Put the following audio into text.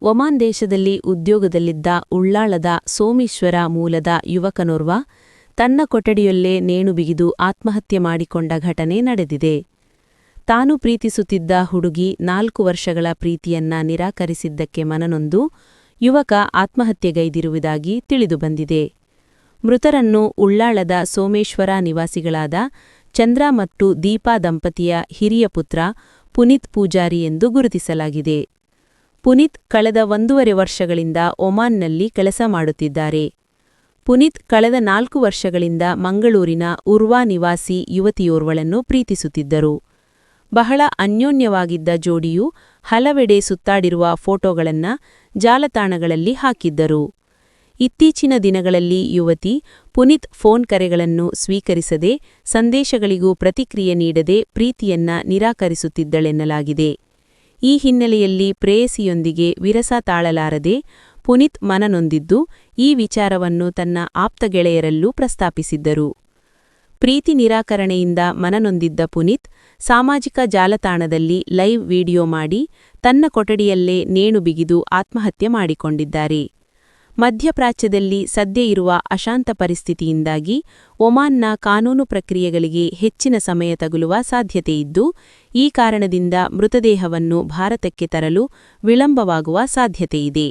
Oman ದೇಶದಲ್ಲಿ ಉದ್ಯೋಗದಲ್ಲಿದ್ದ ಉಳ್ಳಾಳದ ಸೋಮೇಶ್ವರ ಮೂಲದ ಯುವಕನೋರ್ವ ತನ್ನ ಕೊಠಡಿಯಲ್ಲೇ ನೇಣು ಬಿಗಿದು ಆತ್ಮಹತ್ಯೆ ಮಾಡಿಕೊಂಡ ಘಟನೆ ನಡೆದಿದೆ. ತಾನು ಪ್ರೀತಿಸುತ್ತಿದ್ದ ಹುಡುಗಿ 4 ವರ್ಷಗಳ ಪ್ರೀತಿಯನ್ನ ನಿರಾಕರಿಸಿದ್ದಕ್ಕೆ ಮನನೊಂದು ಯುವಕ ಆತ್ಮಹತ್ಯೆಗೈದಿರುವುದಾಗಿ ತಿಳಿದುಬಂದಿದೆ. ಮೃತರನ್ನು ಉಳ್ಳಾಳದ ಸೋಮೇಶ್ವರ ನಿವಾಸಿಗಳಾದ ಚಂದ್ರ ಮತ್ತು ದೀಪಾ ದಂಪತಿಯ ಹಿರಿಯ ಪುತ್ರ ಪುನೀತ್ ಪೂಜಾರಿ ಎಂದು ಗುರುತಿಸಲಾಗಿದೆ. ಪುನೀತ್ ಕಳೆದ 1.5 ವರ್ಷಗಳಿಂದ ಒಮಾನ್ನಲ್ಲಿ ಕೆಲಸ ಮಾಡುತ್ತಿದ್ದಾರೆ. ಪುನೀತ್ ಕಳೆದ 4 ವರ್ಷಗಳಿಂದ ಮಂಗಳೂರಿನ ಉರ್ವಾ ನಿವಾಸಿ ಯುವತಿಯೋರ್ವಳನ್ನು ಪ್ರೀತಿಸುತ್ತಿದ್ದರು. ಬಹಳ ಅನ್ಯೋನ್ಯವಾಗಿದ್ದ ಜೋಡಿಯು ಹಲವೆಡೆ ಸುತ್ತಾಡಿರುವ ಫೋಟೋಗಳನ್ನು ಜಾಲತಾಣಗಳಲ್ಲಿ ಹಾಕಿದ್ದರು. ಇತ್ತೀಚಿನ ದಿನಗಳಲ್ಲಿ ಯುವತಿ ಪುನೀತ್ ಫೋನ್ ಕರೆಗಳನ್ನು ಸ್ವೀಕರಿಸದೆ, ಸಂದೇಶಗಳಿಗೂ ಪ್ರತಿಕ್ರಿಯೆ ನೀಡದೆ ಪ್ರೀತಿಯನ್ನ ನಿರಾಕರಿಸುತ್ತಿದ್ದಳೆನ್ನಲಾಗಿದೆ. ಈ ಹಿನ್ನೆಲೆಯಲ್ಲಿ ಪ್ರೇಯಸಿಯೊಂದಿಗೆ ವಿರಸ ತಾಳಲಾರದೆ ಪುನೀತ್ ಮನನೊಂದಿದ್ದು ಈ ವಿಚಾರವನ್ನು ತನ್ನ ಆಪ್ತ ಗೆಳೆಯರಲ್ಲೂ ಪ್ರಸ್ತಾಪಿಸಿದ್ದರು. ಪ್ರೀತಿ ನಿರಾಕರಣೆಯಿಂದ ಮನನೊಂದಿದ್ದ ಪುನೀತ್ ಸಾಮಾಜಿಕ ಜಾಲತಾಣದಲ್ಲಿ ಲೈವ್ ವಿಡಿಯೋ ಮಾಡಿ ತನ್ನ ಕೊಠಡಿಯಲ್ಲೇ ನೇಣು ಬಿಗಿದು ಆತ್ಮಹತ್ಯೆ ಮಾಡಿಕೊಂಡಿದ್ದಾರೆ. ಮಧ್ಯಪ್ರಾಚ್ಯದಲ್ಲಿ ಸದ್ಯ ಇರುವ ಅಶಾಂತ ಪರಿಸ್ಥಿತಿಯಿಂದಾಗಿ ಒಮಾನ್ನ ಕಾನೂನು ಪ್ರಕ್ರಿಯೆಗಳಿಗೆ ಹೆಚ್ಚಿನ ಸಮಯ ತಗುಲುವ ಸಾಧ್ಯತೆಯಿದ್ದು, ಈ ಕಾರಣದಿಂದ ಮೃತದೇಹವನ್ನು ಭಾರತಕ್ಕೆ ತರಲು ವಿಳಂಬವಾಗುವ ಸಾಧ್ಯತೆಯಿದೆ.